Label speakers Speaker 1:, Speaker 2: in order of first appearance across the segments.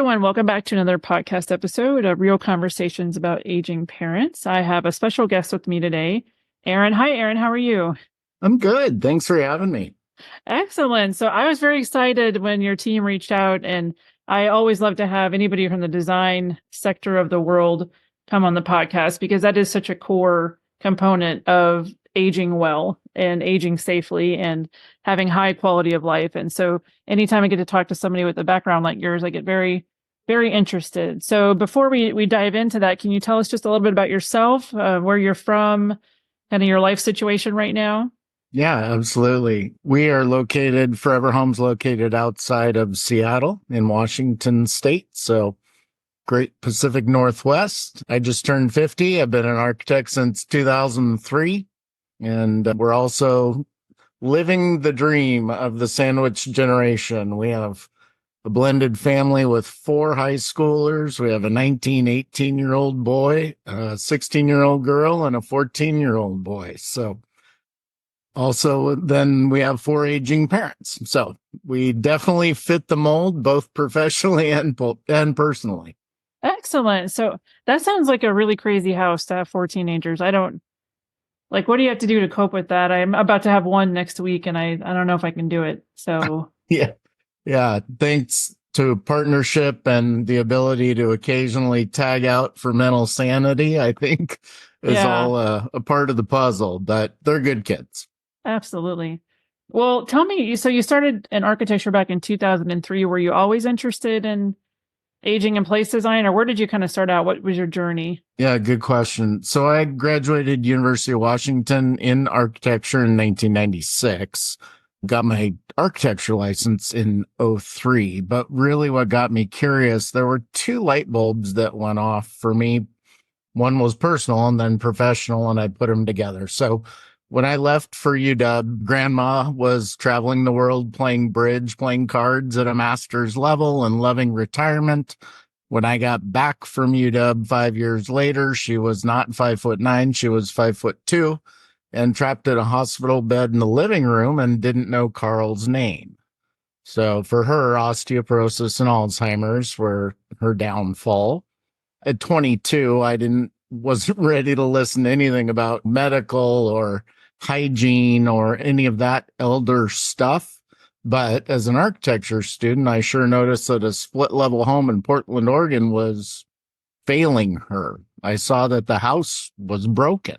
Speaker 1: everyone. Welcome back to another podcast episode of Real Conversations about Aging Parents. I have a special guest with me today, Aaron. Hi, Aaron. How are you?
Speaker 2: I'm good. Thanks for having me.
Speaker 1: Excellent. So I was very excited when your team reached out, and I always love to have anybody from the design sector of the world come on the podcast because that is such a core component of aging well and aging safely and having high quality of life. And so anytime I get to talk to somebody with a background like yours, I get very, very interested. So before we dive into that, can you tell us just a little bit about yourself, where you're from, kind of your life situation right now?
Speaker 2: Yeah, absolutely. ForeverHome's located outside of Seattle in Washington State. So great Pacific Northwest. I just turned 50. I've been an architect since 2003. And we're also living the dream of the sandwich generation. We have a blended family with 4 high schoolers. We have a 19, 18-year-old boy, a 16-year-old girl, and a 14-year-old boy. So also, then we have 4 aging parents. So we definitely fit the mold, both professionally and personally.
Speaker 1: Excellent. So that sounds like a really crazy house to have 4 teenagers. What do you have to do to cope with that? I'm about to have one next week and I don't know if I can do it. So
Speaker 2: Yeah. Yeah. Thanks to partnership and the ability to occasionally tag out for mental sanity, I think is all a part of the puzzle, but they're good kids.
Speaker 1: Absolutely. Well, tell me, so you started in architecture back in 2003. Were you always interested in aging in place design, or where did you kind of start out? What was your journey?
Speaker 2: Yeah, good question. So I graduated University of Washington in architecture in 1996. Got my architecture license in 03. But really what got me curious, there were 2 light bulbs that went off for me. One was personal and then professional, and I put them together. So when I left for UW, grandma was traveling the world playing bridge, playing cards at a master's level and loving retirement. When I got back from UW 5 years later, she was not 5'9", she was 5'2", and trapped in a hospital bed in the living room and didn't know Carl's name. So for her, osteoporosis and Alzheimer's were her downfall. At 22, wasn't ready to listen to anything about medical or hygiene or any of that elder stuff. But as an architecture student, I sure noticed that a split level home in Portland, Oregon was failing her. I saw that the house was broken.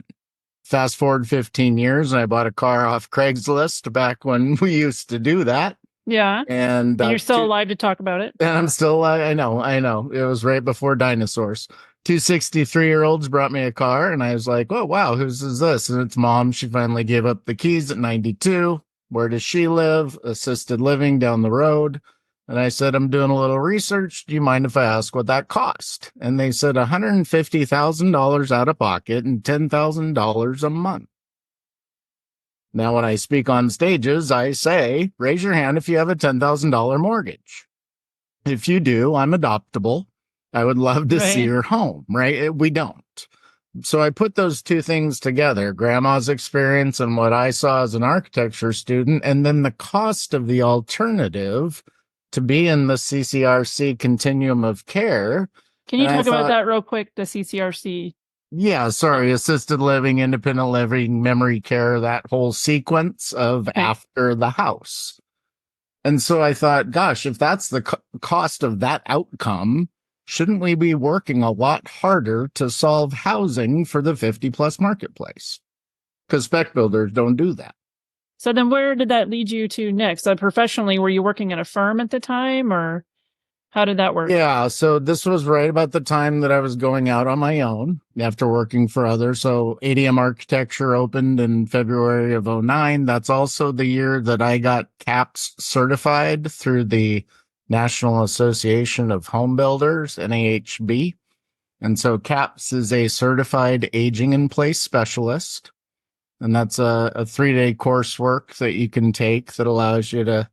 Speaker 2: Fast forward 15 years and I bought a car off Craigslist back when we used to do that.
Speaker 1: Yeah.
Speaker 2: And
Speaker 1: you're still alive to talk about it.
Speaker 2: And I'm still alive. I know. It was right before dinosaurs. 2 63-year-olds brought me a car and I was like, oh, wow, whose is this? And it's mom. She finally gave up the keys at 92. Where does she live? Assisted living down the road. And I said, I'm doing a little research. Do you mind if I ask what that cost? And they said $150,000 out of pocket and $10,000 a month. Now, when I speak on stages, I say, raise your hand if you have a $10,000 mortgage. If you do, I'm adoptable. I would love to see your home, right? We don't. So I put those 2 things together, grandma's experience and what I saw as an architecture student, and then the cost of the alternative to be in the CCRC continuum of care.
Speaker 1: Can you talk about that real quick, the CCRC?
Speaker 2: Yeah, sorry, assisted living, independent living, memory care, that whole sequence of after the house. And so I thought, gosh, if that's the cost of that outcome, shouldn't we be working a lot harder to solve housing for the 50-plus marketplace? Because spec builders don't do that.
Speaker 1: So then where did that lead you to next? Professionally, were you working at a firm at the time, or how did that work?
Speaker 2: Yeah, so this was right about the time that I was going out on my own after working for others. So ADM Architecture opened in February of 2009. That's also the year that I got CAPS certified through the National Association of Home Builders, NAHB. And so CAPS is a certified aging in place specialist. And that's a 3-day coursework that you can take that allows you to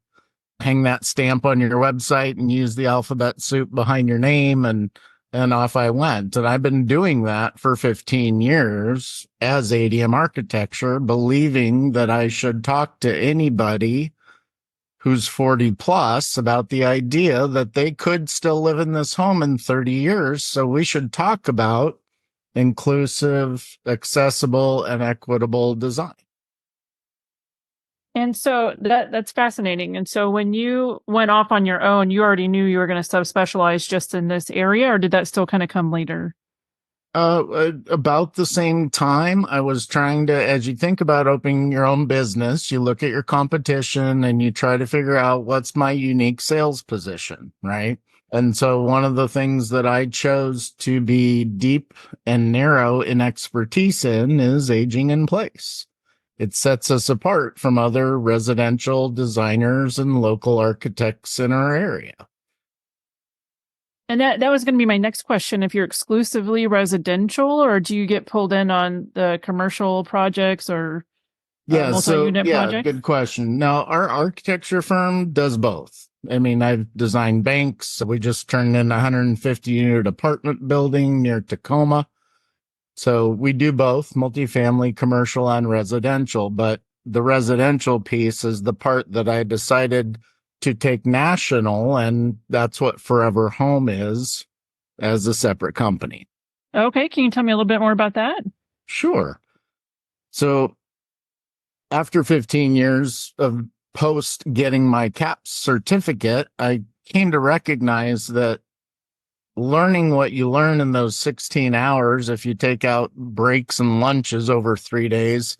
Speaker 2: hang that stamp on your website and use the alphabet soup behind your name. And off I went. And I've been doing that for 15 years as ADM Architecture, believing that I should talk to anybody who's 40 plus about the idea that they could still live in this home in 30 years. So we should talk about inclusive, accessible, and equitable design.
Speaker 1: And so that's fascinating. And so when you went off on your own, you already knew you were going to subspecialize just in this area, or did that still kind of come later?
Speaker 2: About the same time, I was trying to, as you think about opening your own business, you look at your competition and you try to figure out what's my unique sales position, right? And so one of the things that I chose to be deep and narrow in expertise in is aging in place. It sets us apart from other residential designers and local architects in our area.
Speaker 1: And that was going to be my next question. If you're exclusively residential, or do you get pulled in on the commercial projects or multi-unit projects?
Speaker 2: Good question. Now, our architecture firm does both. I mean, I've designed banks. We just turned in a 150-unit apartment building near Tacoma. So we do both multifamily, commercial, and residential. But the residential piece is the part that I decided to take national, and that's what ForeverHome is as a separate company.
Speaker 1: Okay. Can you tell me a little bit more about that?
Speaker 2: Sure. So after 15 years of post getting my CAPS certificate, I came to recognize that learning what you learn in those 16 hours, if you take out breaks and lunches over 3 days,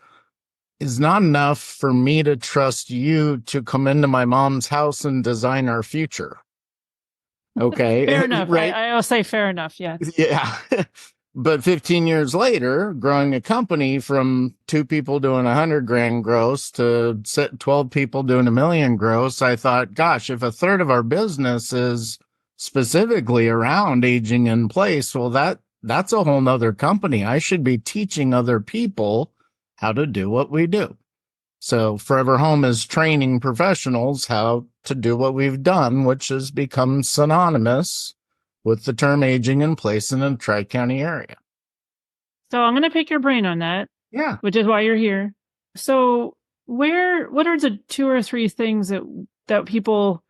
Speaker 2: is not enough for me to trust you to come into my mom's house and design our future. Okay.
Speaker 1: Fair enough.
Speaker 2: Right?
Speaker 1: I'll say fair enough. Yeah.
Speaker 2: Yeah. But 15 years later, growing a company from 2 people doing 100 grand gross to 12 people doing $1 million gross, I thought, gosh, if a third of our business is specifically around aging in place, well, that's a whole nother company. I should be teaching other people how to do what we do. So ForeverHome is training professionals how to do what we've done, which has become synonymous with the term aging in place in the Tri-County area.
Speaker 1: So I'm going to pick your brain on that.
Speaker 2: Yeah.
Speaker 1: Which is why you're here. So what are the 2 or 3 things that people,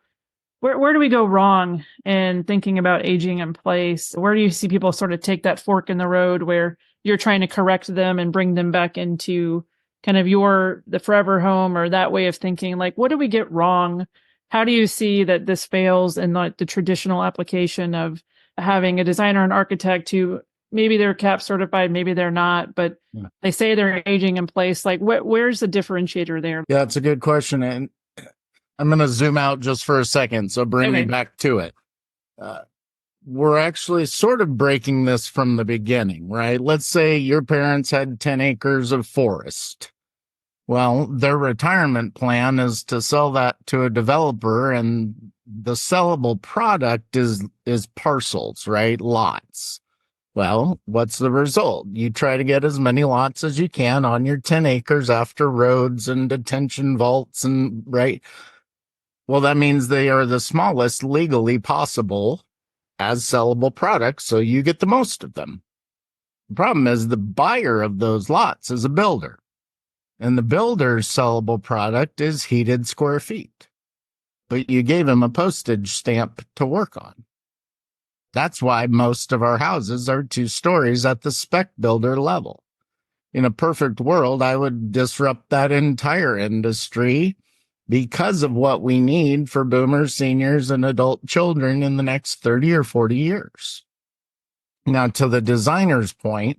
Speaker 1: where do we go wrong in thinking about aging in place? Where do you see people sort of take that fork in the road where you're trying to correct them and bring them back into kind of the ForeverHome or that way of thinking? Like, what do we get wrong? How do you see that this fails in the traditional application of having a designer and architect who maybe they're CAP certified, maybe they're not, but they say they're aging in place? Like, where's the differentiator there?
Speaker 2: Yeah, it's a good question. And I'm going to zoom out just for a second. So bring me back to it. We're actually sort of breaking this from the beginning, right? Let's say your parents had 10 acres of forest. Well, their retirement plan is to sell that to a developer, and the sellable product is parcels, right? Lots. Well, what's the result? You try to get as many lots as you can on your 10 acres after roads and detention vaults and right. Well, that means they are the smallest legally possible as sellable products, so you get the most of them. The problem is the buyer of those lots is a builder, and the builder's sellable product is heated square feet, but you gave him a postage stamp to work on. That's why most of our houses are 2 stories at the spec builder level. In a perfect world, I would disrupt that entire industry because of what we need for boomers, seniors, and adult children in the next 30 or 40 years. Now, to the designer's point,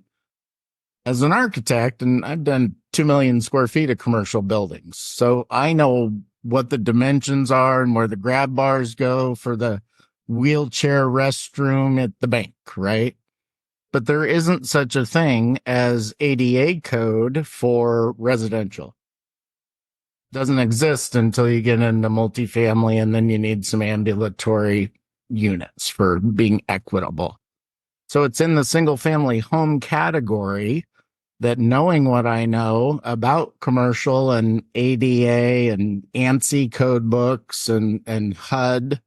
Speaker 2: as an architect, and I've done 2 million square feet of commercial buildings, so I know what the dimensions are and where the grab bars go for the wheelchair restroom at the bank, right? But there isn't such a thing as ADA code for residential. Doesn't exist until you get into multifamily, and then you need some ambulatory units for being equitable. So it's in the single family home category that, knowing what I know about commercial and ADA and ANSI code books and HUD,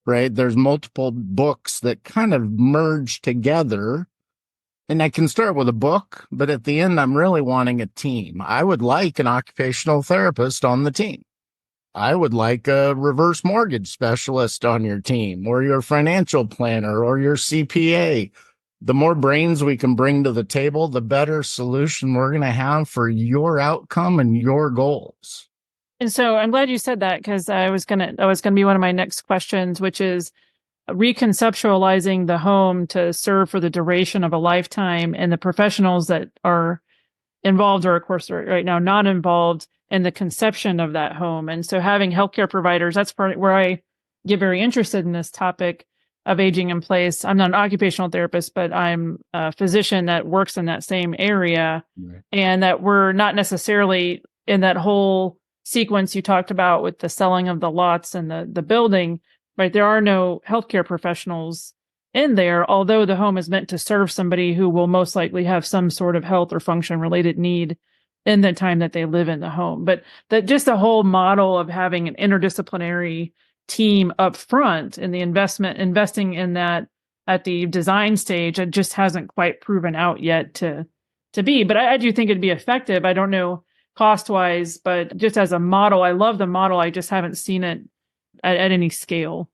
Speaker 2: right? There's multiple books that kind of merge together. And I can start with a book, but at the end, I'm really wanting a team. I would like an occupational therapist on the team. I would like a reverse mortgage specialist on your team, or your financial planner, or your CPA. The more brains we can bring to the table, the better solution we're going to have for your outcome and your goals.
Speaker 1: And so I'm glad you said that, because that was gonna be one of my next questions, which is reconceptualizing the home to serve for the duration of a lifetime, and the professionals that are involved are, of course, right now not involved in the conception of that home. And so having healthcare providers, that's part where I get very interested in this topic of aging in place. I'm not an occupational therapist, but I'm a physician that works in that same area. Right. And that we're not necessarily in that whole sequence you talked about with the selling of the lots and the building, right? There are no healthcare professionals in there, although the home is meant to serve somebody who will most likely have some sort of health or function related need in the time that they live in the home. But that just the whole model of having an interdisciplinary team up front in the investing in that at the design stage, it just hasn't quite proven out yet to be. But I do think it'd be effective. I don't know cost wise, but just as a model, I love the model. I just haven't seen it at any scale.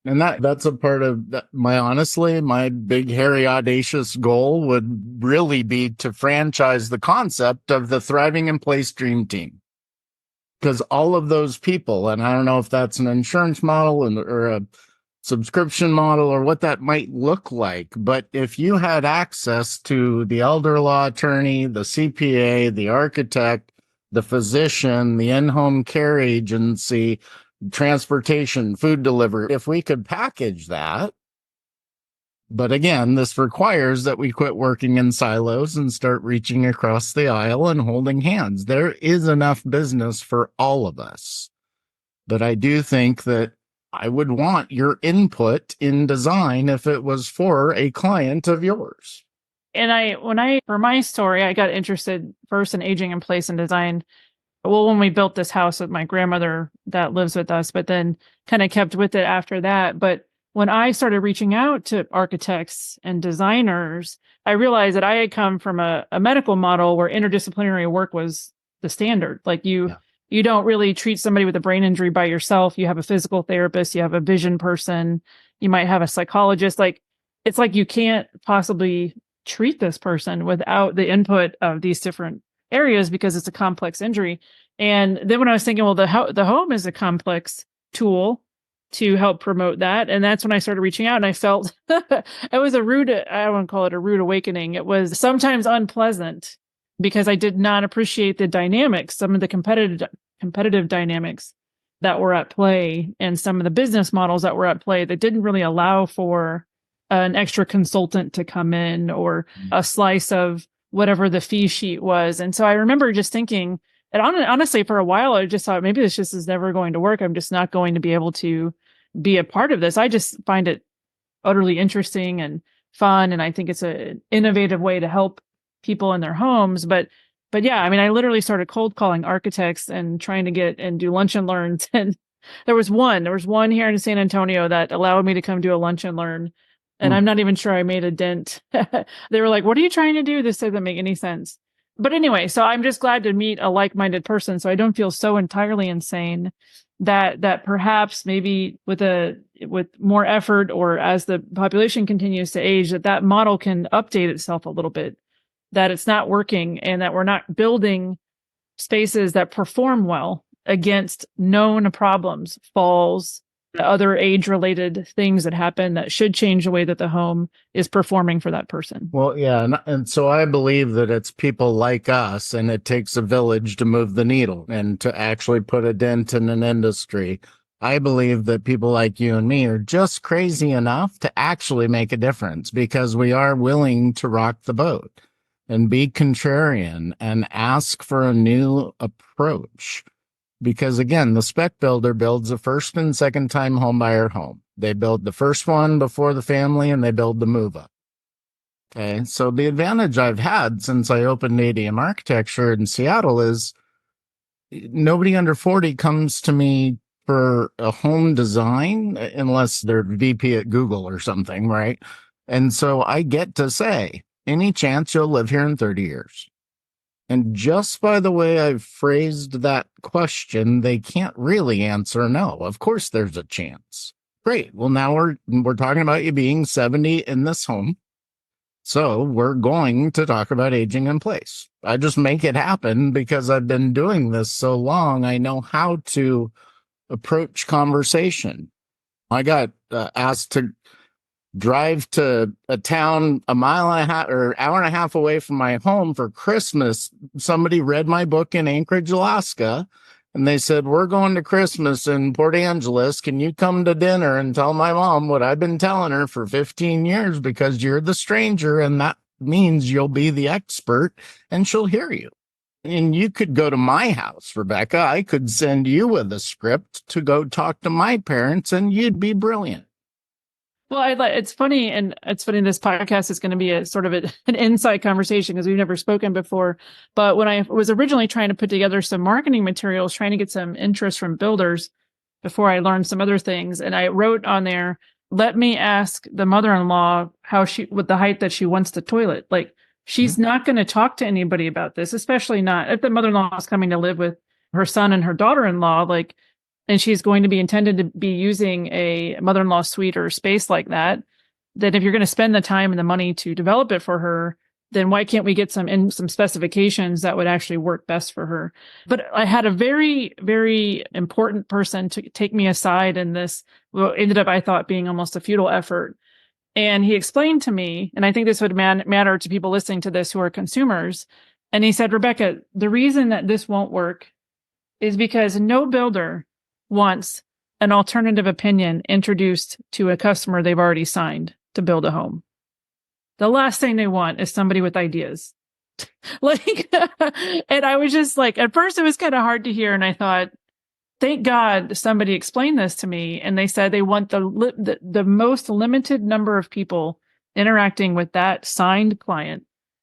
Speaker 2: And that's a part of that. My big, hairy, audacious goal would really be to franchise the concept of the Thriving in Place Dream Team. Because all of those people, and I don't know if that's an insurance model or a subscription model or what that might look like, but if you had access to the elder law attorney, the CPA, the architect, the physician, the in-home care agency, transportation, food delivery, if we could package that. But again, this requires that we quit working in silos and start reaching across the aisle and holding hands. There is enough business for all of us. But I do think that I would want your input in design if it was for a client of yours.
Speaker 1: And for my story, I got interested first in aging in place and design. Well, when we built this house with my grandmother that lives with us, but then kind of kept with it after that. But when I started reaching out to architects and designers, I realized that I had come from a medical model where interdisciplinary work was the standard. Like you don't really treat somebody with a brain injury by yourself. You have a physical therapist, you have a vision person, you might have a psychologist. Like it's like you can't possibly treat this person without the input of these different areas because it's a complex injury. And then when I was thinking, well, the home is a complex tool to help promote that. And that's when I started reaching out, and I felt it was I don't want to call it a rude awakening. It was sometimes unpleasant because I did not appreciate the dynamics, some of the competitive dynamics that were at play, and some of the business models that were at play that didn't really allow for an extra consultant to come in or a slice of whatever the fee sheet was. And so I remember just thinking, and honestly, for a while, I just thought maybe this just is never going to work. I'm just not going to be able to be a part of this. I just find it utterly interesting and fun. And I think it's an innovative way to help people in their homes. But yeah, I mean, I literally started cold calling architects and trying to get and do lunch and learns. And there was one here in San Antonio that allowed me to come do a lunch and learn. And I'm not even sure I made a dent. They were like, what are you trying to do? This doesn't make any sense. But anyway, so I'm just glad to meet a like-minded person. So I don't feel so entirely insane that perhaps maybe with more effort, or as the population continues to age, that model can update itself a little bit, that it's not working and that we're not building spaces that perform well against known problems, falls, other age-related things that happen that should change the way that the home is performing for that person.
Speaker 2: Well, yeah. And so I believe that it's people like us, and it takes a village to move the needle and to actually put a dent in an industry. I believe that people like you and me are just crazy enough to actually make a difference, because we are willing to rock the boat and be contrarian and ask for a new approach. Because again, the spec builder builds a first and second time home buyer home. They build the first one before the family, and they build the move up. Okay. So the advantage I've had since I opened ADM Architecture in Seattle is nobody under 40 comes to me for a home design unless they're VP at Google or something, right? And so I get to say, any chance you'll live here in 30 years? And just by the way I've phrased that question, they can't really answer no. Of course there's a chance. Great. Well, now we're talking about you being 70 in this home. So we're going to talk about aging in place. I just make it happen because I've been doing this so long. I know how to approach conversation. I got asked to drive to a town a mile and a half or hour and a half away from my home for Christmas. Somebody read my book in Anchorage, Alaska, and they said, we're going to Christmas in Port Angeles. Can you come to dinner and tell my mom what I've been telling her for 15 years because you're the stranger and that means you'll be the expert and she'll hear you. And you could go to my house, Rebecca. I could send you with a script to go talk to my parents and you'd be brilliant.
Speaker 1: Well, it's funny, and it's funny. This podcast is going to be a sort of an inside conversation because we've never spoken before. But when I was originally trying to put together some marketing materials, trying to get some interest from builders before I learned some other things, and I wrote on there, "Let me ask the mother-in-law with the height that she wants the toilet." Like she's not going to talk to anybody about this, especially not if the mother-in-law is coming to live with her son and her daughter-in-law. Like. And she's going to be intended to be using a mother-in-law suite or space like that, that if you're going to spend the time and the money to develop it for her, then why can't we get some specifications that would actually work best for her? But I had a very, very important person to take me aside in this, what ended up, I thought, being almost a futile effort. And he explained to me, and I think this would matter to people listening to this who are consumers. And he said, Rebecca, the reason that this won't work is because no builder wants an alternative opinion introduced to a customer they've already signed to build a home. The last thing they want is somebody with ideas. And I was just like, at first it was kind of hard to hear. And I thought, thank God somebody explained this to me. And they said they want the most limited number of people interacting with that signed client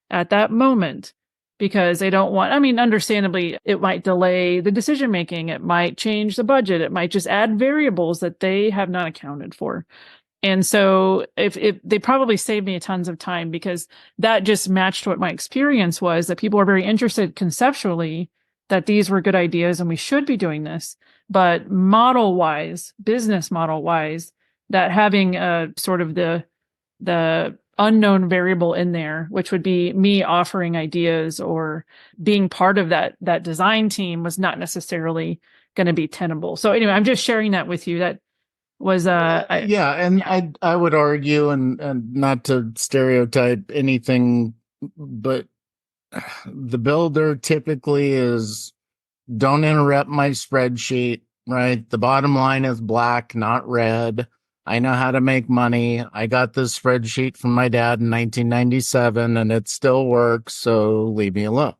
Speaker 1: at that moment. Because they don't want, understandably, it might delay the decision making. It might change the budget. It might just add variables that they have not accounted for. And so if they probably saved me tons of time because that just matched what my experience was, that people are very interested conceptually that these were good ideas and we should be doing this. But model wise, business model wise, that having a sort of the unknown variable in there, which would be me offering ideas or being part of that design team, was not necessarily going to be tenable. So anyway, I'm just sharing that with you. That was
Speaker 2: I would argue, and not to stereotype anything, but the builder typically is, don't interrupt my spreadsheet, right? The bottom line is black, not red. I know how to make money. I got this spreadsheet from my dad in 1997 and it still works, so leave me alone.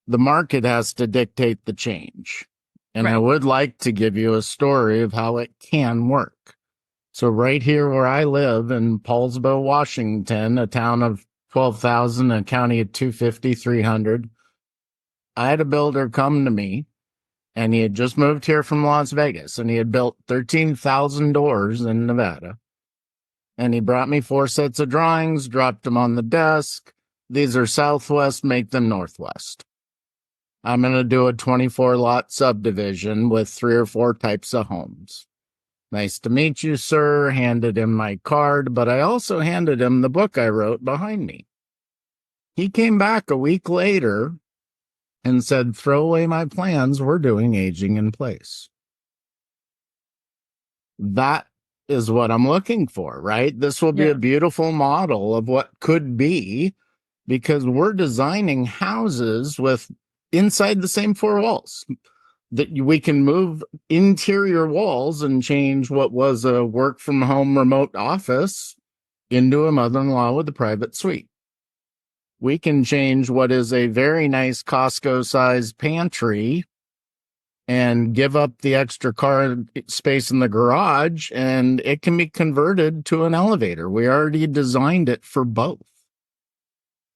Speaker 2: The market has to dictate the change. And right. I would like to give you a story of how it can work. So right here where I live in Paulsbo, Washington, a town of 12,000, a county of 250, 300, I had a builder come to me. And he had just moved here from Las Vegas, and he had built 13,000 doors in Nevada. And he brought me 4 sets of drawings, dropped them on the desk. These are southwest, make them northwest. I'm going to do a 24-lot subdivision with 3 or 4 types of homes. Nice to meet you, sir. Handed him my card, but I also handed him the book I wrote behind me. He came back a week later and said, throw away my plans, we're doing aging in place. That is what I'm looking for, right? This will be a beautiful model of what could be, because we're designing houses with inside the same 4 walls. That we can move interior walls and change what was a work from home remote office into a mother-in-law with a private suite. We can change what is a very nice Costco-sized pantry and give up the extra car space in the garage, and it can be converted to an elevator. We already designed it for both.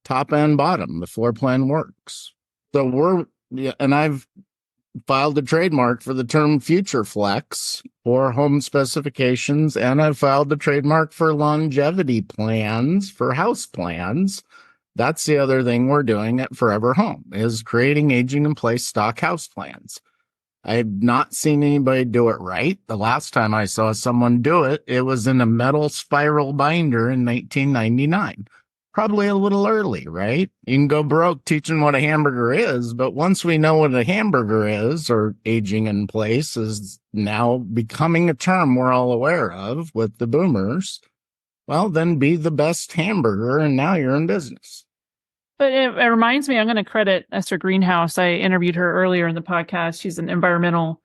Speaker 2: Top and bottom, the floor plan works. So and I've filed a trademark for the term Future Flex for home specifications, and I've filed a trademark for longevity plans for house plans. That's the other thing we're doing at Forever Home is creating aging in place stock house plans. I've not seen anybody do it right. The last time I saw someone do it, it was in a metal spiral binder in 1999. Probably a little early, right? You can go broke teaching what a hamburger is, but once we know what a hamburger is, or aging in place is now becoming a term we're all aware of with the boomers, well, then be the best hamburger, and now you're in business.
Speaker 1: But it reminds me, I'm going to credit Esther Greenhouse. I interviewed her earlier in the podcast. She's an environmental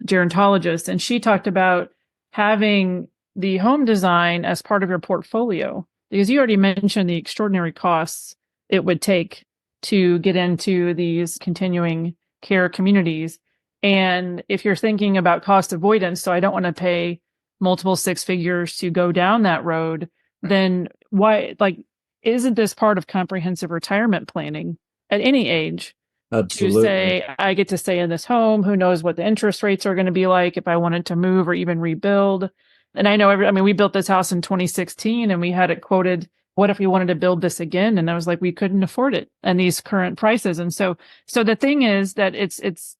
Speaker 1: gerontologist, and she talked about having the home design as part of your portfolio, because you already mentioned the extraordinary costs it would take to get into these continuing care communities. And if you're thinking about cost avoidance, so I don't want to pay multiple six figures to go down that road, then why, like, isn't this part of comprehensive retirement planning at any age?
Speaker 2: Absolutely.
Speaker 1: To say, I get to stay in this home. Who knows what the interest rates are going to be like if I wanted to move or even rebuild? And I know, we built this house in 2016 and we had it quoted, what if we wanted to build this again? And I was like, we couldn't afford it and these current prices. And so the thing is that it's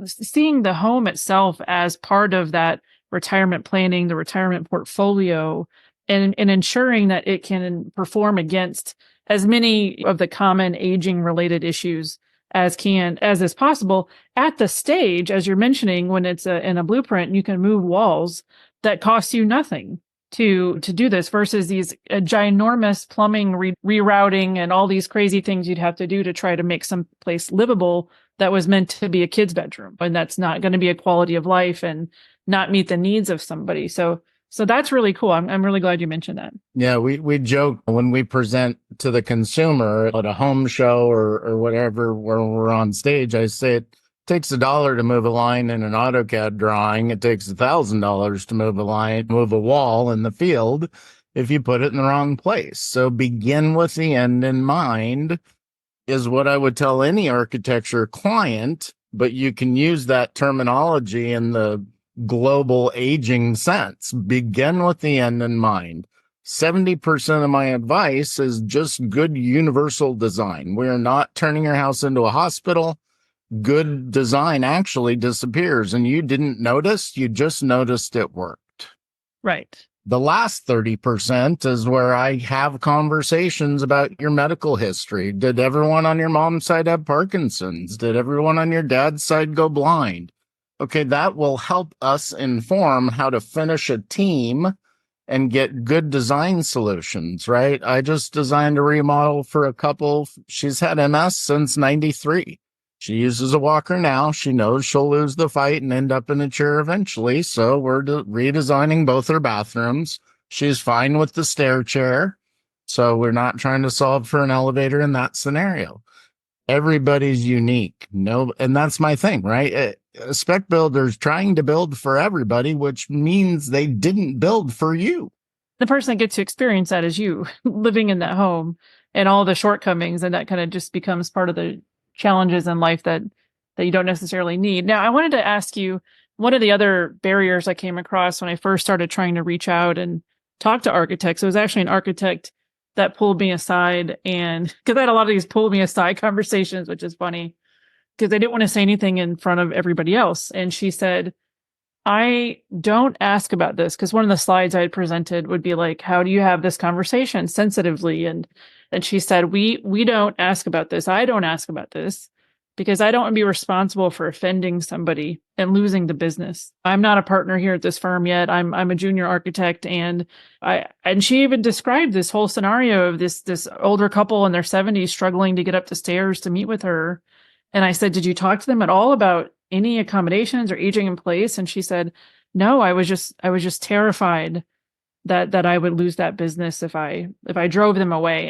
Speaker 1: seeing the home itself as part of that retirement planning, the retirement portfolio, and ensuring that it can perform against as many of the common aging related issues as is possible at the stage, as you're mentioning, when it's in a blueprint, you can move walls that cost you nothing to do this versus these ginormous plumbing rerouting and all these crazy things you'd have to do to try to make some place livable that was meant to be a kid's bedroom. And that's not going to be a quality of life and not meet the needs of somebody. So that's really cool. I'm really glad you mentioned that.
Speaker 2: Yeah, we joke when we present to the consumer at a home show or whatever where we're on stage. I say it takes $1 to move a line in an AutoCAD drawing. It takes $1,000 to move a wall in the field if you put it in the wrong place. So begin with the end in mind is what I would tell any architecture client, but you can use that terminology in the global aging sense. Begin with the end in mind. 70% of my advice is just good universal design. We're not turning your house into a hospital. Good design actually disappears, and you didn't notice, you just noticed it worked.
Speaker 1: Right.
Speaker 2: The last 30% is where I have conversations about your medical history. Did everyone on your mom's side have Parkinson's? Did everyone on your dad's side go blind? Okay, that will help us inform how to finish a team and get good design solutions, right? I just designed a remodel for a couple. She's had MS since 93. She uses a walker now. She knows she'll lose the fight and end up in a chair eventually. So we're redesigning both her bathrooms. She's fine with the stair chair. So we're not trying to solve for an elevator in that scenario. Everybody's unique. And that's my thing, right? Spec builders trying to build for everybody, which means they didn't build for you.
Speaker 1: The person that gets to experience that is you living in that home and all the shortcomings. And that kind of just becomes part of the challenges in life that you don't necessarily need. Now, I wanted to ask you, one of the other barriers I came across when I first started trying to reach out and talk to architects, it was actually an architect that pulled me aside, and because I had a lot of these pull me aside conversations, which is funny because I didn't want to say anything in front of everybody else. And she said, I don't ask about this, because one of the slides I had presented would be like, how do you have this conversation sensitively? And she said, we don't ask about this. I don't ask about this because I don't want to be responsible for offending somebody and losing the business. I'm not a partner here at this firm yet. I'm a junior architect. And she even described this whole scenario of this older couple in their 70s struggling to get up the stairs to meet with her. And I said, did you talk to them at all about any accommodations or aging in place? And she said, no, I was just terrified that I would lose that business if I drove them away.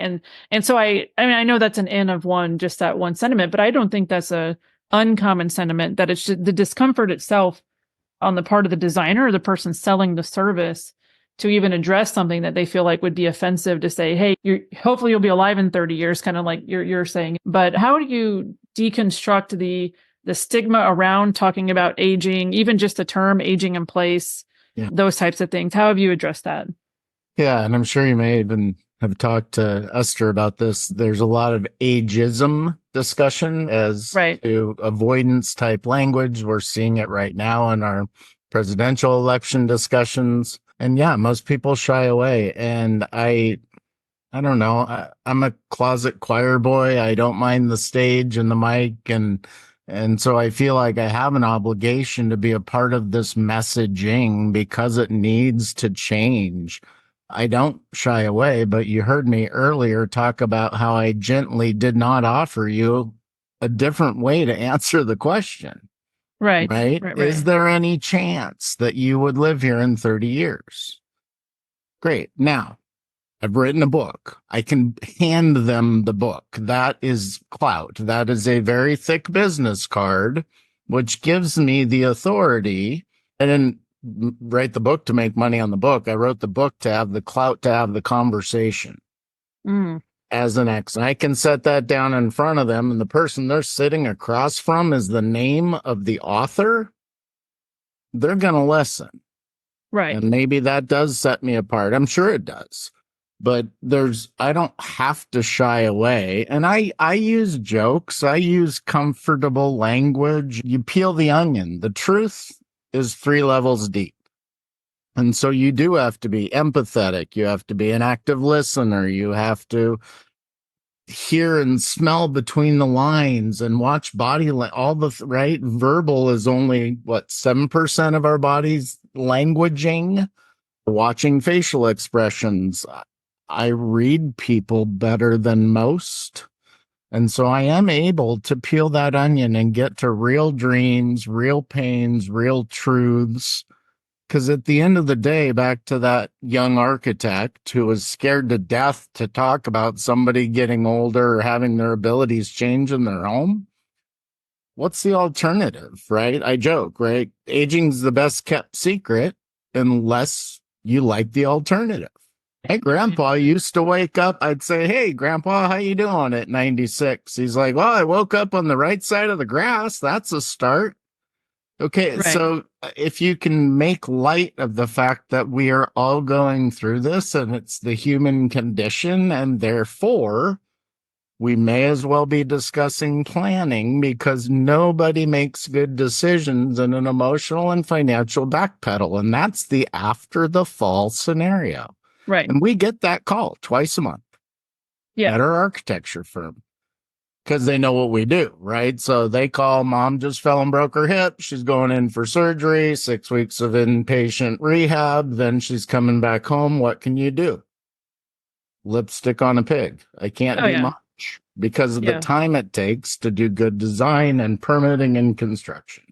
Speaker 1: And so I mean, I know that's an N of one, just that one sentiment, but I don't think that's a uncommon sentiment, that it's just the discomfort itself on the part of the designer or the person selling the service to even address something that they feel like would be offensive, to say, hey, hopefully you'll be alive in 30 years, kind of like you're saying. But how do you deconstruct the stigma around talking about aging, even just the term aging in place? Yeah. Those types of things. How have you addressed that?
Speaker 2: Yeah, and I'm sure you may even I've talked to Esther about this. There's a lot of ageism discussion as
Speaker 1: Right.
Speaker 2: to avoidance type language. We're seeing it right now in our presidential election discussions. And yeah, most people shy away. And I don't know. I'm a closet choir boy. I don't mind the stage and the mic, and so I feel like I have an obligation to be a part of this messaging because it needs to change. I don't shy away, but you heard me earlier talk about how I gently did not offer you a different way to answer the question,
Speaker 1: Right.
Speaker 2: right?
Speaker 1: Right.
Speaker 2: Is
Speaker 1: Right.
Speaker 2: there any chance that you would live here in 30 years? Great. Now, I've written a book. I can hand them the book. That is clout. That is a very thick business card, which gives me the authority. I didn't write the book to make money on the book. I wrote the book to have the clout, to have the conversation
Speaker 1: Mm.
Speaker 2: as an ex. And I can set that down in front of them, and the person they're sitting across from is the name of the author. They're going to listen.
Speaker 1: Right.
Speaker 2: And maybe that does set me apart. I'm sure it does. But I don't have to shy away. And I use jokes. I use comfortable language. You peel the onion. The truth is 3 levels deep. And so you do have to be empathetic. You have to be an active listener. You have to hear and smell between the lines and watch body all the right. Verbal is only 7% of our body's languaging. Watching facial expressions. I read people better than most. And so I am able to peel that onion and get to real dreams, real pains, real truths. Because at the end of the day, back to that young architect who was scared to death to talk about somebody getting older or having their abilities change in their home. What's the alternative, right? I joke, right? Aging's the best kept secret unless you like the alternative. Hey, Grandpa used to wake up. I'd say, "Hey, Grandpa, how you doing?" At 96. He's like, "Well, I woke up on the right side of the grass. That's a start." Okay,
Speaker 1: Right.
Speaker 2: so if you can make light of the fact that we are all going through this and it's the human condition, and therefore we may as well be discussing planning because nobody makes good decisions in an emotional and financial backpedal. And that's the after the fall scenario.
Speaker 1: Right.
Speaker 2: And we get that call twice a month
Speaker 1: Yeah.
Speaker 2: at our architecture firm because they know what we do, right? So they call, "Mom just fell and broke her hip. She's going in for surgery, 6 weeks of inpatient rehab. Then she's coming back home. What can you do?" Lipstick on a pig. I can't
Speaker 1: Oh
Speaker 2: do
Speaker 1: yeah.
Speaker 2: much because of the
Speaker 1: Yeah.
Speaker 2: time it takes to do good design and permitting and construction.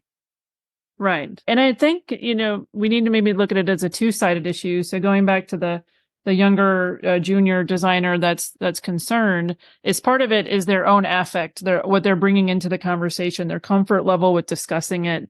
Speaker 1: Right. And I think, we need to maybe look at it as a two-sided issue. So going back to the younger junior designer that's concerned, is part of it is their own affect, what they're bringing into the conversation, their comfort level with discussing it,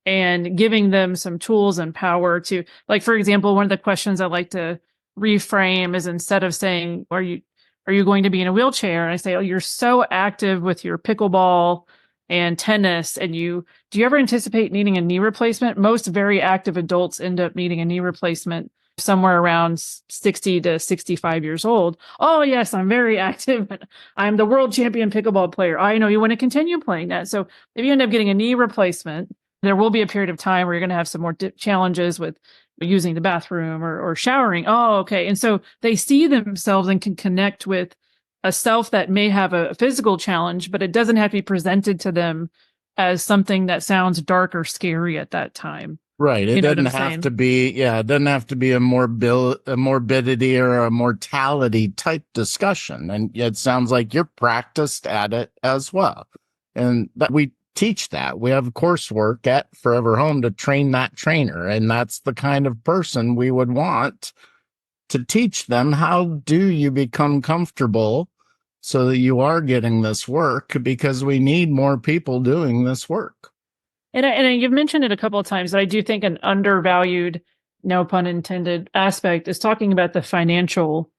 Speaker 1: and giving them some tools and power to, like, for example, one of the questions I like to reframe is, instead of saying, are you going to be in a wheelchair? And I say, "Oh, you're so active with your pickleball and tennis, and do you ever anticipate needing a knee replacement?" Most very active adults end up needing a knee replacement somewhere around 60 to 65 years old. "Oh, yes, I'm very active. I'm the world champion pickleball player." "I know you want to continue playing that." So if you end up getting a knee replacement, there will be a period of time where you're going to have some more challenges with using the bathroom or showering. "Oh, okay." And so they see themselves and can connect with a self that may have a physical challenge, but it doesn't have to be presented to them as something that sounds dark or scary at that time.
Speaker 2: Right. It
Speaker 1: You know what
Speaker 2: doesn't
Speaker 1: I'm
Speaker 2: have
Speaker 1: saying?
Speaker 2: to be, it doesn't have to be a morbidity or a mortality type discussion. And it sounds like you're practiced at it as well. And that we teach that. We have coursework at ForeverHome to train that trainer. And that's the kind of person we would want to teach them. How do you become comfortable so that you are getting this work? Because we need more people doing this work.
Speaker 1: And you've mentioned it a couple of times that I do think an undervalued, no pun intended, aspect is talking about the financial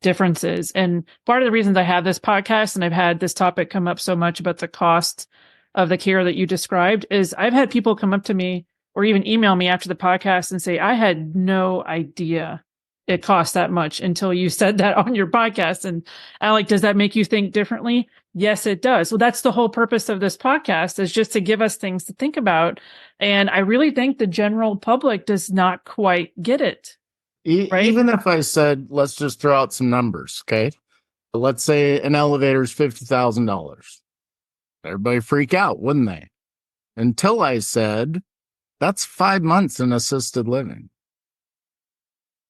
Speaker 1: differences. And part of the reasons I have this podcast and I've had this topic come up so much about the cost of the care that you described is I've had people come up to me or even email me after the podcast and say, "I had no idea it costs that much until you said that on your podcast. And I like, does that make you think differently? Yes, it does. Well, that's the whole purpose of this podcast, is just to give us things to think about. And I really think the general public does not quite get it. Right?
Speaker 2: Even if I said, let's just throw out some numbers, okay? Let's say an elevator is $50,000. Everybody freak out, wouldn't they? Until I said, that's 5 months in assisted living.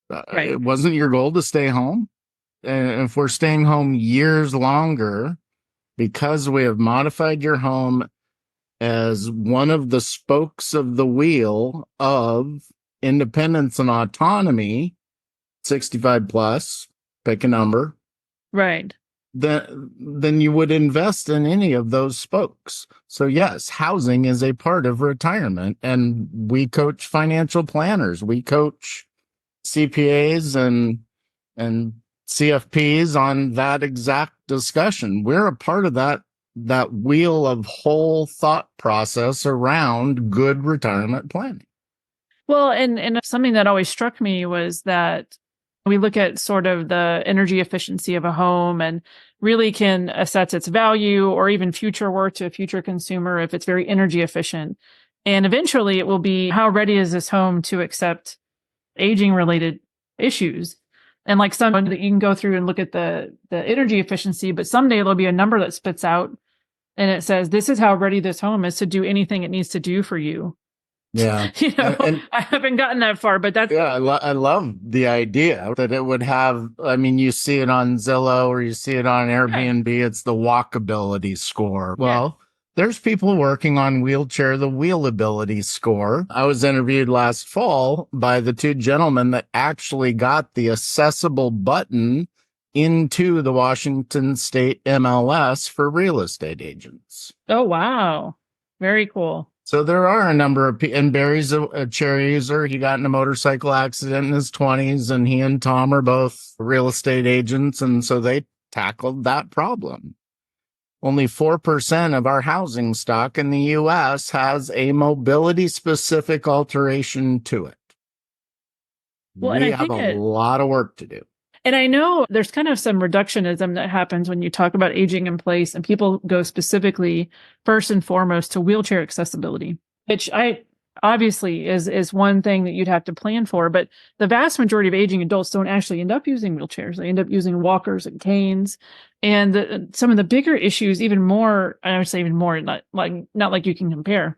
Speaker 1: Right.
Speaker 2: It wasn't your goal to stay home? And if we're staying home years longer because we have modified your home as one of the spokes of the wheel of independence and autonomy, 65 plus, pick a number.
Speaker 1: Right.
Speaker 2: Then you would invest in any of those spokes. So yes, housing is a part of retirement, and we coach financial planners. We coach CPAs and CFPs on that exact discussion. We're a part of that wheel of whole thought process around good retirement planning.
Speaker 1: Well, and something that always struck me was that we look at sort of the energy efficiency of a home and really can assess its value or even future worth to a future consumer if it's very energy efficient. And eventually it will be, how ready is this home to accept aging related issues? And like someone that you can go through and look at the energy efficiency, but someday there'll be a number that spits out and it says, this is how ready this home is to do anything it needs to do for you.
Speaker 2: Yeah.
Speaker 1: And I haven't gotten that far, but that's...
Speaker 2: Yeah, I love the idea that it would have, I mean, you see it on Zillow or you see it on Airbnb, it's the walkability score. Well, there's people working on the wheelability score. I was interviewed last fall by the two gentlemen that actually got the accessible button into the Washington State MLS for real estate agents.
Speaker 1: Oh, wow. Very cool.
Speaker 2: So there are a number of people, and Barry's a chair user. He got in a motorcycle accident in his 20s, and he and Tom are both real estate agents, and so they tackled that problem. Only 4% of our housing stock in the U.S. has a mobility-specific alteration to it.
Speaker 1: Well,
Speaker 2: we have a lot of work to do.
Speaker 1: And I know there's kind of some reductionism that happens when you talk about aging in place, and people go specifically first and foremost to wheelchair accessibility, which I obviously is one thing that you'd have to plan for. But the vast majority of aging adults don't actually end up using wheelchairs. They end up using walkers and canes. And some of the bigger issues, even more, I would say even more, not like you can compare,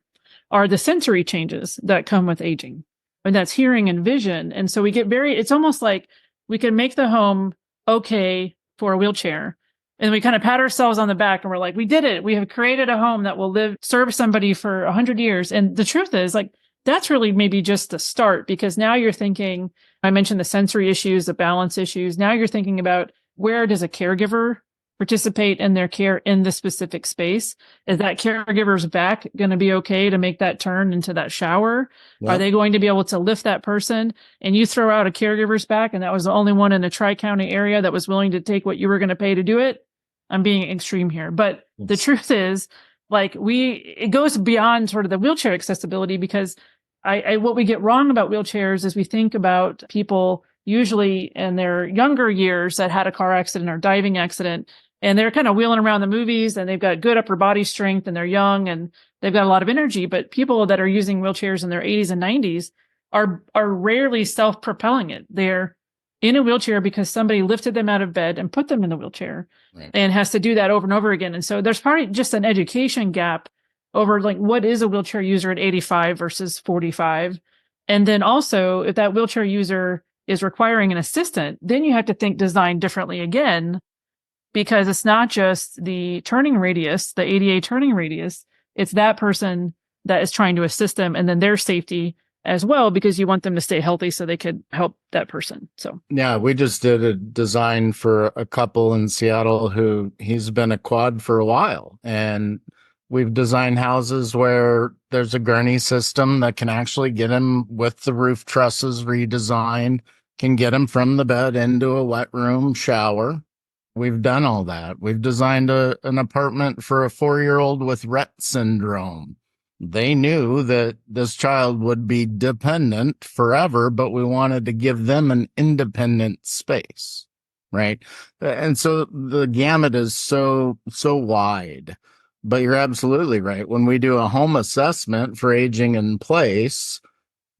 Speaker 1: are the sensory changes that come with aging. And that's hearing and vision. And so we get it's almost like we can make the home okay for a wheelchair. And we kind of pat ourselves on the back and we're like, we did it. We have created a home that will serve somebody for 100 years. And the truth is, like, that's really maybe just the start, because now you're thinking, I mentioned the sensory issues, the balance issues. Now you're thinking about, where does a caregiver participate in their care in the specific space? Is that caregiver's back going to be okay to make that turn into that shower? Yep. Are they going to be able to lift that person? And you throw out a caregiver's back, and that was the only one in the Tri-County area that was willing to take what you were going to pay to do it. I'm being extreme here, but the truth is, like, it goes beyond sort of the wheelchair accessibility, because what we get wrong about wheelchairs is we think about people usually in their younger years that had a car accident or diving accident, and they're kind of wheeling around the movies, and they've got good upper body strength, and they're young, and they've got a lot of energy. But people that are using wheelchairs in their 80s and 90s are rarely self-propelling it. They're in a wheelchair because somebody lifted them out of bed and put them in the wheelchair, right, and has to do that over and over again. And so there's probably just an education gap over, like, what is a wheelchair user at 85 versus 45? And then also, if that wheelchair user is requiring an assistant, then you have to think design differently again, because it's not just the turning radius, the ADA turning radius, it's that person that is trying to assist them, and then their safety as well, because you want them to stay healthy so they could help that person. So
Speaker 2: yeah, we just did a design for a couple in Seattle who he's been a quad for a while, and we've designed houses where there's a gurney system that can actually get him, with the roof trusses redesigned, can get him from the bed into a wet room shower. We've done all that. We've designed an apartment for a 4-year-old with Rett syndrome They knew that this child would be dependent forever, but we wanted to give them an independent space, right? And so the gamut is so wide. But you're absolutely right. When we do a home assessment for aging in place,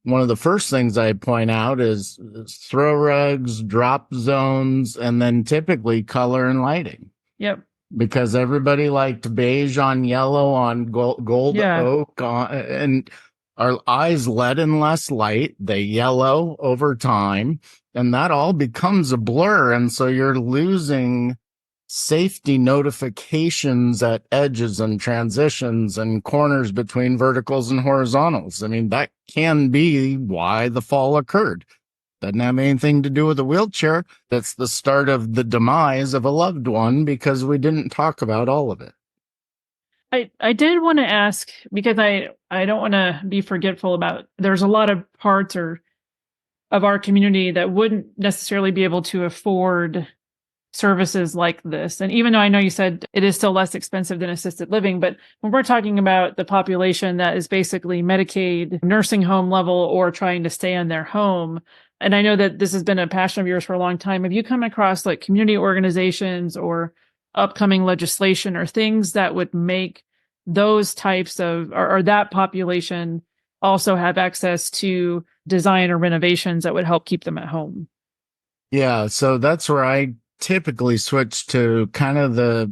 Speaker 2: one of the first things I point out is throw rugs, drop zones, and then typically color and lighting.
Speaker 1: Yep.
Speaker 2: Because everybody liked beige on yellow on gold oak and our eyes let in less light. They yellow over time, and that all becomes a blur. And so you're losing safety notifications at edges and transitions and corners between verticals and horizontals. I mean, that can be why the fall occurred. Doesn't have anything to do with a wheelchair. That's the start of the demise of a loved one because we didn't talk about all of it.
Speaker 1: I did want to ask, because I don't want to be forgetful about, there's a lot of parts of our community that wouldn't necessarily be able to afford services like this. And even though I know you said it is still less expensive than assisted living, but when we're talking about the population that is basically Medicaid, nursing home level, or trying to stay in their home, and I know that this has been a passion of yours for a long time, have you come across like community organizations or upcoming legislation or things that would make those types of, or that population also have access to design or renovations that would help keep them at home?
Speaker 2: Yeah, so that's where I typically switch to kind of the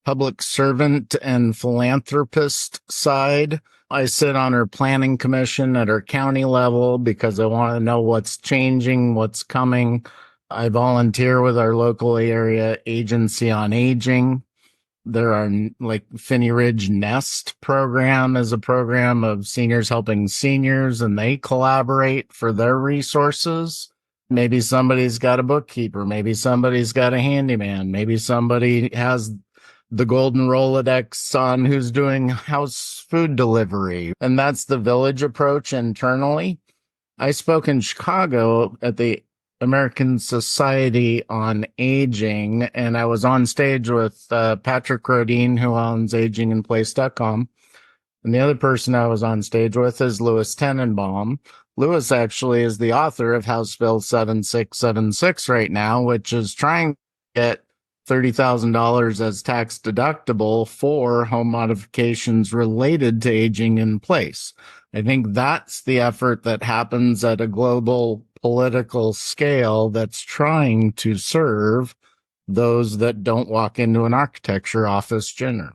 Speaker 2: public servant and philanthropist side. I sit on our planning commission at our county level because I want to know what's changing, what's coming. I volunteer with our local area agency on aging. There are like Finney Ridge Nest program is a program of seniors helping seniors, and they collaborate for their resources. Maybe somebody's got a bookkeeper. Maybe somebody's got a handyman. Maybe somebody has the golden Rolodex on who's doing house food delivery. And that's the village approach internally. I spoke in Chicago at the American Society on Aging, and I was on stage with Patrick Rodine, who owns aginginplace.com. And the other person I was on stage with is Louis Tenenbaum. Louis actually is the author of House Bill 7676 right now, which is trying to get $30,000 as tax deductible for home modifications related to aging in place. I think that's the effort that happens at a global political scale that's trying to serve those that don't walk into an architecture office generally.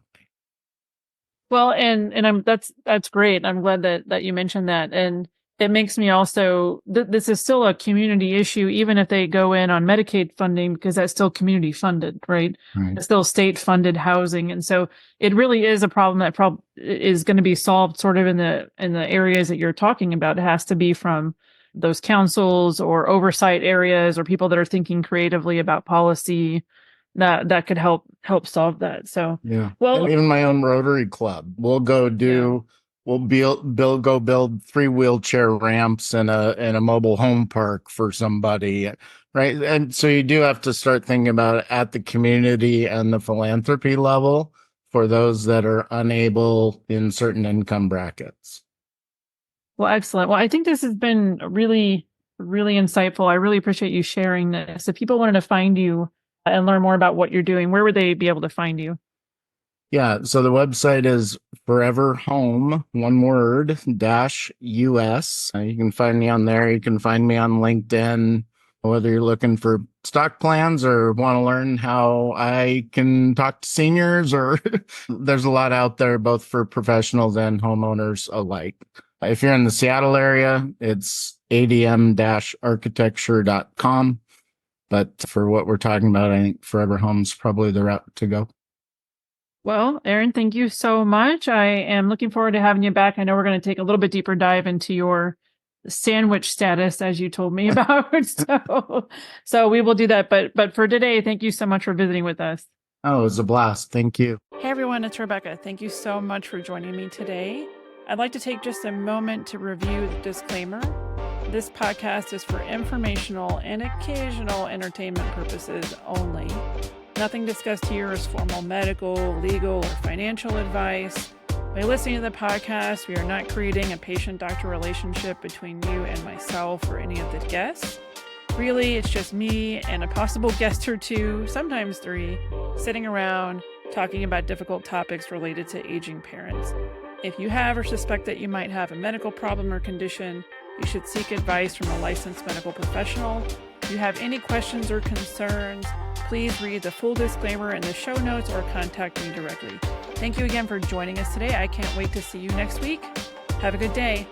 Speaker 1: Well, and that's great. I'm glad that you mentioned that. And it makes me also, this is still a community issue, even if they go in on Medicaid funding, because that's still community funded, right? It's still state funded housing. And so it really is a problem that is going to be solved sort of in the areas that you're talking about. It has to be from those councils or oversight areas or people that are thinking creatively about policy that could help solve that. So,
Speaker 2: yeah.
Speaker 1: Well,
Speaker 2: and even my own Rotary Club, we'll go we'll build 3 wheelchair ramps and a mobile home park for somebody. Right. And so you do have to start thinking about it at the community and the philanthropy level for those that are unable in certain income brackets.
Speaker 1: Well, excellent. Well, I think this has been really, really insightful. I really appreciate you sharing this. If people wanted to find you and learn more about what you're doing, where would they be able to find you?
Speaker 2: Yeah, so the website is ForeverHome, one word, -US. You can find me on there. You can find me on LinkedIn, whether you're looking for stock plans or want to learn how I can talk to seniors, or there's a lot out there, both for professionals and homeowners alike. If you're in the Seattle area, it's adm-architecture.com. But for what we're talking about, I think Forever Home's probably the route to go.
Speaker 1: Well, Aaron, thank you so much. I am looking forward to having you back. I know we're going to take a little bit deeper dive into your sandwich status, as you told me about. So we will do that. But for today, thank you so much for visiting with us.
Speaker 2: Oh, it was a blast. Thank you.
Speaker 1: Hey, everyone. It's Rebecca. Thank you so much for joining me today. I'd like to take just a moment to review the disclaimer. This podcast is for informational and occasional entertainment purposes only. Nothing discussed here is formal medical, legal, or financial advice. By listening to the podcast, we are not creating a patient-doctor relationship between you and myself or any of the guests. Really, it's just me and a possible guest or two, sometimes three, sitting around talking about difficult topics related to aging parents. If you have or suspect that you might have a medical problem or condition, you should seek advice from a licensed medical professional. If you have any questions or concerns, please read the full disclaimer in the show notes or contact me directly. Thank you again for joining us today. I can't wait to see you next week. Have a good day.